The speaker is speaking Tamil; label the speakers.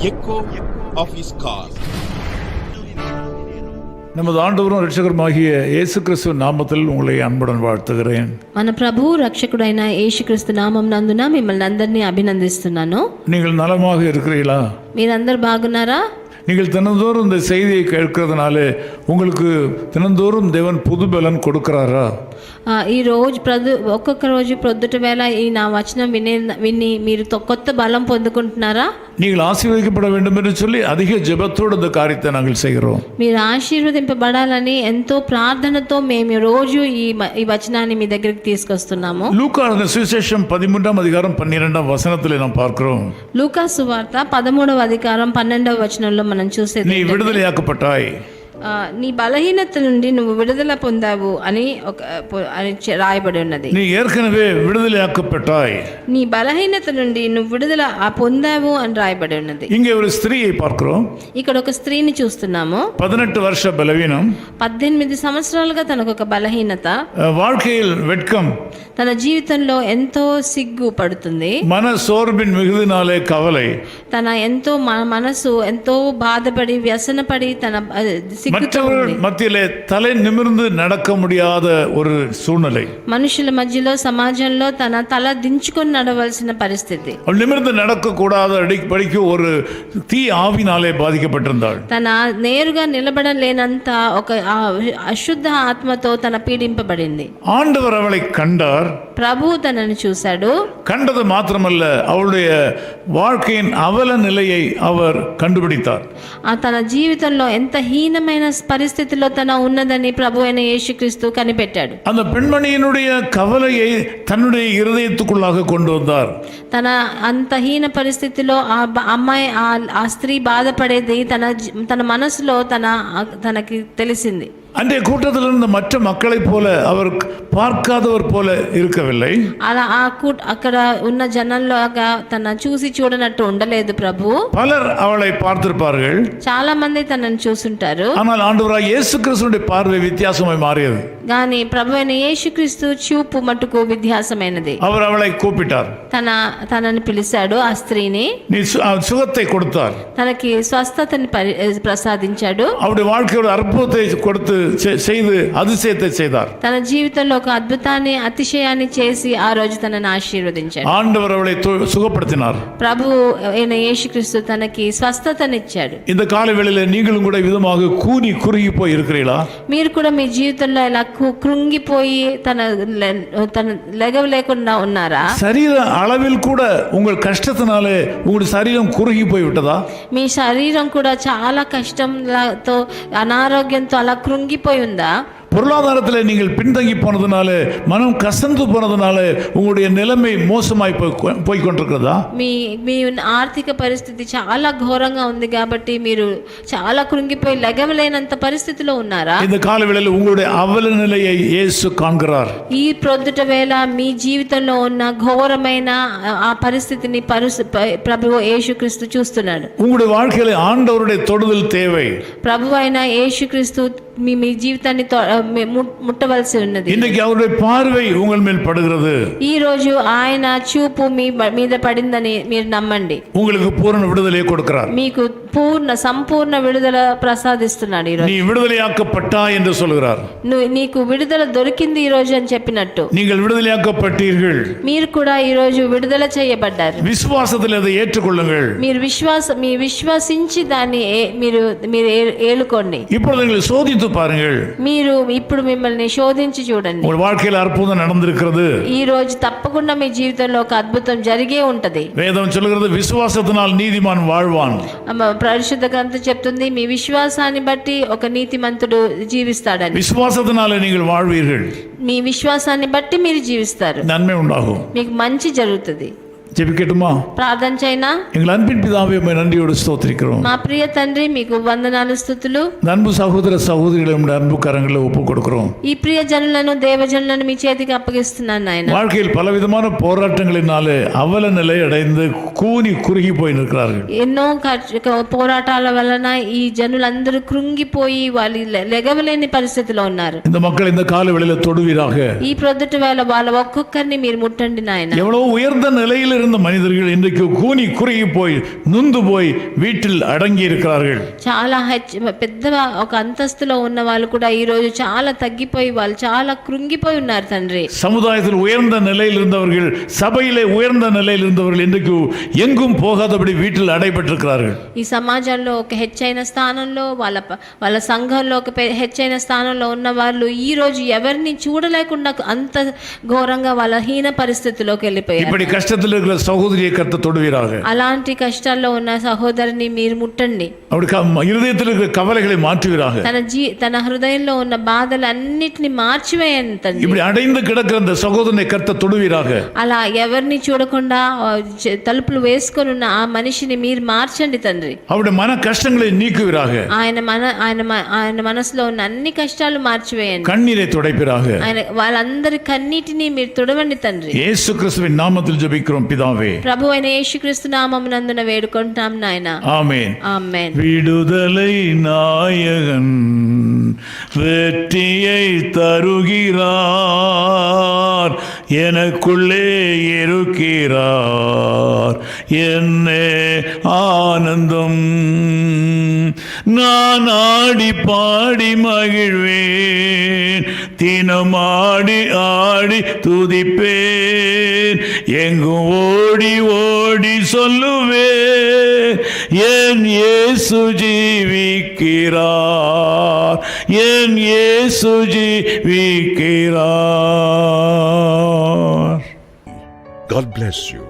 Speaker 1: echo of his call.
Speaker 2: நமது ஆண்டவரும் இரட்சகருமாகிய இயேசு கிறிஸ்து நாமத்தில் உங்களை அன்புடன் வாழ்த்துகிறேன்.
Speaker 3: మన ప్రభు రక్షకుడైన యేసుక్రీస్తు నామం నందున మిమ్మల్ని అందరినీ అభినందిస్తున్నాను.
Speaker 2: நீங்கள் నలமாக இருக்கிறீர்களா?
Speaker 3: మీరందరూ బాగున్నారా?
Speaker 2: நீங்கள் தினந்தோறும் இந்த செய்தியை கேட்கறதுனால உங்களுக்கு தினந்தோறும் தேவன் புது பலன் கொடுக்கிறாரா?
Speaker 3: ఈ రోజు ఒక్కొక్క రోజు ప్రొద్దుట వేళ ఈ నా వచనం విని మీరు కొత్త బలం పొందుకుంటున్నారా?
Speaker 2: நீங்கள் ఆశీర్వదించబட வேண்டும் என்று சொல்லி அதிக ஜெபத்தோடு இந்த காரியத்தை நாங்கள் செய்கிறோம்.
Speaker 3: మీరు ఆశీర్వదింపబడాలని ఎంతో ప్రార్థనతో మేము రోజు ఈ వచనాన్ని మీ దగ్గరికి తీసుకొస్తున్నాము.
Speaker 2: லூக்கா சுவிசேஷம் 13ஆம் அதிகாரம் 12ஆம் வசனத்தில் நாம் பார்க்கிறோம்.
Speaker 3: లూకా సువార్త 13వ అధికారం 12వ వచనంలో మనం చూసేది,
Speaker 2: நீ விடுதலையாக்கப்பட்டாய்,
Speaker 3: నీ బలహీనత నుండి నువ్వు విడుదల పొందావు అని రాయబడి ఉన్నది.
Speaker 2: நீ ஏற்கனவே விடுதலையாக்கப்பட்டாய்,
Speaker 3: నీ బలహీనత నుండి నువ్వు విడుదల పొందావు అని రాయబడి ఉన్నది.
Speaker 2: இங்கே ஒரு ஸ்திரீயை பார்க்கிறோம்.
Speaker 3: ఇక్కడ ఒక స్త్రీని చూస్తున్నాము.
Speaker 2: 18 வருஷ பலவீனம்,
Speaker 3: 18 సంవత్సరాలుగా తనకు ఒక బలహీనత,
Speaker 2: வாழ்க்கையில் வெட்கம்,
Speaker 3: తన జీవితంలో ఎంతో సిగ్గు పడుతుంది,
Speaker 2: மன சோர்வின் மிகுதினாலே கவலை,
Speaker 3: తన ఎంతో మనసు ఎంతో బాధపడి వ్యసనపడి తన
Speaker 2: மற்றவர்கள் மத்தியிலே தலை நிமிர்ந்து நடக்க முடியாத ஒரு சூழ்நிலை,
Speaker 3: మనుషుల మధ్యలో సమాజంలో తన తల దించుకొని నడవలసిన పరిస్థితి,
Speaker 2: நிமிர்ந்து நடக்க கூடாத படிக்க ஒரு தீ ஆவினாலே பாதிக்கப்பட்டிருந்தாள்.
Speaker 3: తన నేరుగా నిలబడలేనంత ఒక అశుద్ధ ఆత్మతో తన పీడింపబడింది.
Speaker 2: ஆண்டவர் அவளை கண்டார்.
Speaker 3: ప్రభు తనను చూశాడు.
Speaker 2: கண்டது மாத்திரமல்ல, அவளுடைய வாழ்க்கையின் அவல நிலையை அவர் கண்டுபிடித்தார்.
Speaker 3: తన జీవితంలో ఎంత హీనమైన పరిస్థితిలో తన ఉన్నదని ప్రభు అయిన యేసుక్రీస్తు కనిపెట్టాడు.
Speaker 2: அந்த பெண்மணியினுடைய கவலையை தன்னுடைய இருதயத்துக்குள்ளாக கொண்டு வந்தார்.
Speaker 3: తన అంత హీన పరిస్థితిలో ఆ అమ్మాయి ఆ స్త్రీ బాధపడేది తన మనసులో తనకి తెలిసింది.
Speaker 2: அன்றைய கூட்டத்தில் இருந்த மற்ற மக்களைப் போல அவர் பார்க்காதவர் போல இருக்கவில்லை.
Speaker 3: అలా అక్కడ ఉన్న జనంలోగా తన చూసి చూడనట్టు ఉండలేదు ప్రభు.
Speaker 2: பலர் அவளை பார்த்திருப்பார்கள்,
Speaker 3: చాలా మంది తనను చూసుంటారు.
Speaker 2: ஆனால் ஆண்டவராகிய இயேசு கிறிஸ்துவினுடைய பார்வை வித்தியாசமாய் மாறியது.
Speaker 3: కానీ ప్రభు అయిన యేసుక్రీస్తు చూపు మటుకు వ్యత్యాసమైనది.
Speaker 2: அவர் அவளை கூப்பிட்டார்,
Speaker 3: తనని పిలిచాడు, ఆ స్త్రీని.
Speaker 2: நீ சுகத்தை கொடுத்தார்,
Speaker 3: తనకి స్వస్థతని ప్రసాదించాడు.
Speaker 2: அவருடைய வாழ்க்கையோட அற்புதத்தை கொடுத்து செய்து அதிசயத்தை செய்தார்.
Speaker 3: తన జీవితంలో ఒక అద్భుతాన్ని అతిశయాన్ని చేసి ఆ రోజు తనను ఆశీర్వదించాడు.
Speaker 2: ஆண்டவர் அவளை சுகப்படுத்தினார்.
Speaker 3: ప్రభు అయిన యేసుక్రీస్తు తనకి స్వస్థతనిచ్చాడు.
Speaker 2: இந்த காலவேளையில நீங்களும் கூட விதமாக கூனி குறுகி போய் இருக்கிறீங்களா?
Speaker 3: మీరు కూడా మీ జీవితంలో ఇలా కృంగిపోయి తన లెగవలేకుండా ఉన్నారా?
Speaker 2: శరీర அளவில் கூட உங்கள் கஷ்டத்தினாலே உங்களுடைய சரீரம் குறுகி போய் விட்டதா?
Speaker 3: మీ శరీరం కూడా చాలా కష్టంతో అనారోగ్యంతో అలా కృంగిపోయి ఉందా?
Speaker 2: பொருளாதாரத்தில் நீங்கள் பின்தங்கி போனதுனால, மனம் கசந்து போனதுனால உங்களுடைய நிலைமை மோசமாய் போய் கொண்டிருக்கிறதா?
Speaker 3: మీ ఆర్థిక పరిస్థితి చాలా ఘోరంగా ఉంది కాబట్టి మీరు చాలా కృంగిపోయి లెగవలేనంత పరిస్థితిలో ఉన్నారా?
Speaker 2: இந்த காலவேளையில் உங்களுடைய அவல நிலையை இயேசு காண்கிறார்.
Speaker 3: ఈ ప్రొద్దుట వేళ మీ జీవితంలో ఉన్న ఘోరమైన ఆ పరిస్థితిని ప్రభువు యేసుక్రీస్తు చూస్తున్నాడు.
Speaker 2: உங்களுடைய வாழ்க்கையில ஆண்டவருடைய தொடுதல் தேவை.
Speaker 3: ప్రభు అయిన యేసుక్రీస్తు మీ జీవితాన్ని ముట్టవలసి ఉన్నది.
Speaker 2: இன்னைக்கு அவருடைய பார்வை உங்கள் மேல் படுகிறது.
Speaker 3: ఈ రోజు ఆయన చూపు మీ మీద పడిందని మీరు నమ్మండి.
Speaker 2: உங்களுக்கு பூரண விடுதலையை கொடுக்கிறார்.
Speaker 3: మీకు సంపూర్ణ విడుదల ప్రసాదిస్తున్నాడు. ఈ రోజు
Speaker 2: நீ விடுதலையாக்கப்பட்டாய் என்று சொல்கிறார்.
Speaker 3: నీకు విడుదల దొరికింది ఈ రోజు అని చెప్పినట్టు
Speaker 2: நீங்கள் విడుదலையாக்கப்பட்டீர்கள்.
Speaker 3: మీరు కూడా ఈ రోజు విడుదల చేయబడ్డారు.
Speaker 2: విశ్వాసத்தில் அதை ఏற்றுకొள்ளுங்கள்.
Speaker 3: మీరు విశ్వసించి దాన్ని మీరు ఏలుకోండి.
Speaker 2: இப்பொழுது நீங்கள் சோதித்து பாருங்கள்.
Speaker 3: మీరు ఇప్పుడు మిమ్మల్ని శోధించి చూడండి.
Speaker 2: உங்கள் வாழ்க்கையில் அற்புதம் நடந்திருக்கிறது.
Speaker 3: ఈ రోజు తప్పకుండా మీ జీవితంలో ఒక అద్భుతం జరిగే ఉంటది.
Speaker 2: வேதம் சொல்கிறது, விசுவாசத்தினால் நீதிமான் வாழ்வான்.
Speaker 3: పరిశుద్ధ గ్రంథం చెప్తుంది, మీ విశ్వాసాన్ని బట్టి ఒక నీతిమంతుడు జీవిస్తాడని.
Speaker 2: விசுவாசத்தினாலே நீங்கள் வாழ்வீர்கள்.
Speaker 3: మీ విశ్వాసాన్ని బట్టి మీరు జీవిస్తారు.
Speaker 2: நன்மை உண்டாகும்.
Speaker 3: మీకు మంచి జరుగుతుంది.
Speaker 2: ஜெபிக்கட்டுமா?
Speaker 3: ప్రార్థన చేయనా?
Speaker 2: எங்கள் அன்பின் பிதாவே, உம்மை நன்றியோடு ஸ்தோத்திரிக்கிறோம்.
Speaker 3: మా ప్రియ తండ్రి, మీకు వందనాలు స్తుతులు.
Speaker 2: அன்பு சகோதர சகோதரிகளை உம்முடைய அன்பு கரங்களில் ஒப்புக் கொடுக்கிறோம்.
Speaker 3: ఈ ప్రియ జనులను దేవజనులను మీ చేతికి అప్పగిస్తున్నాను నాయన.
Speaker 2: வாழ்க்கையில் பலவிதமான போராட்டங்களினாலே அவல நிலை அடைந்து கூனி குறுகி போய் நிற்கிறார்கள்.
Speaker 3: ఎన్నో పోరాటాల వలన ఈ జనులందరూ కృంగిపోయి వాళ్ళు లెగవలేని పరిస్థితిలో ఉన్నారు.
Speaker 2: இந்த மக்கள் இந்த கால வேளையில தொடுவீராக.
Speaker 3: ఈ ప్రొద్దుట వేళ వాళ్ళ ఒక్కొక్కరిని మీరు ముట్టండి నాయన.
Speaker 2: எவ்வளவு உயர்ந்த நிலையில் இருந்த மனிதர்கள் இன்றைக்கு கூனி குறுகி போய் நொந்து போய் வீட்டில் அடங்கி இருக்கிறார்கள்.
Speaker 3: చాలా పెద్ద ఒక అంతస్తులో ఉన్న వాళ్ళు కూడా ఈ రోజు చాలా తగ్గిపోయి వాళ్ళు చాలా కృంగిపోయి ఉన్నారు తండ్రి.
Speaker 2: சமுதாயத்தில் உயர்ந்த நிலையில் இருந்தவர்கள், சபையிலே உயர்ந்த நிலையில் இருந்தவர்கள் இன்றைக்கு எங்கும் போகாதபடி வீட்டில் அடைபட்டிருக்கிறார்கள்.
Speaker 3: ఈ సమాజంలో ఒక హెచ్చైన స్థానంలో వాళ్ళ సంఘంలో ఒక హెచ్చైన స్థానంలో ఉన్న వాళ్ళు ఈ రోజు ఎవరిని చూడలేకుండా అంత ఘోరంగా వాళ్ళ హీన పరిస్థితిలోకి వెళ్ళిపోయారు.
Speaker 2: இப்படி கஷ்டத்தில் இருக்கிற சகோதரியை கர்த்தர் தொடுவீராக.
Speaker 3: అలాంటి కష్టాల్లో ఉన్న సహోదరిని మీరు ముట్టండి.
Speaker 2: அப்படி இருதயத்தில் இருக்கிற கவலைகளை மாற்றுவீராக.
Speaker 3: తన హృదయంలో ఉన్న బాధలన్నిటిని మార్చివేయండి తండ్రి.
Speaker 2: இப்படி அடைந்து கிடக்கிற அந்த சகோதரனை கர்த்தர் தொடுவீராக.
Speaker 3: అలా ఎవరిని చూడకుండా తలుపులు వేసుకొని ఉన్న ఆ మనిషిని మీరు మార్చండి తండ్రి.
Speaker 2: அவருடைய மன கஷ்டங்களை நீக்குவீராக.
Speaker 3: ఆయన మనసులో ఉన్న అన్ని కష్టాలు మార్చివేయండి.
Speaker 2: கண்ணீரை துடைப்பீராக.
Speaker 3: వాళ్ళందరి కన్నీటిని మీరు తుడవండి తండ్రి.
Speaker 2: இயேசு கிறிஸ்துவின் நாமத்தில் ஜெபிக்கிறோம் பிதாவே.
Speaker 3: ప్రభువైన యేసుక్రీస్తు నామమునందున వేడుకుంటాం నాయనా.
Speaker 2: ஆமென்.
Speaker 3: ஆமென்.
Speaker 2: விடுதலை நாயகன் வெற்றியை தருகிறார், எனக்குள்ளே இருக்கிறார், என்னே ஆனந்தம். நான் ஆடி பாடி மகிழ்வேன், தினமாடி ஆடி துதிப்பேன், எங்கும் ஓடி ஓடி சொல்லுவேன், என் இயேசு ஜீவிக்கிறார், என் இயேசு ஜீவிக்கிறார்.
Speaker 1: God bless you.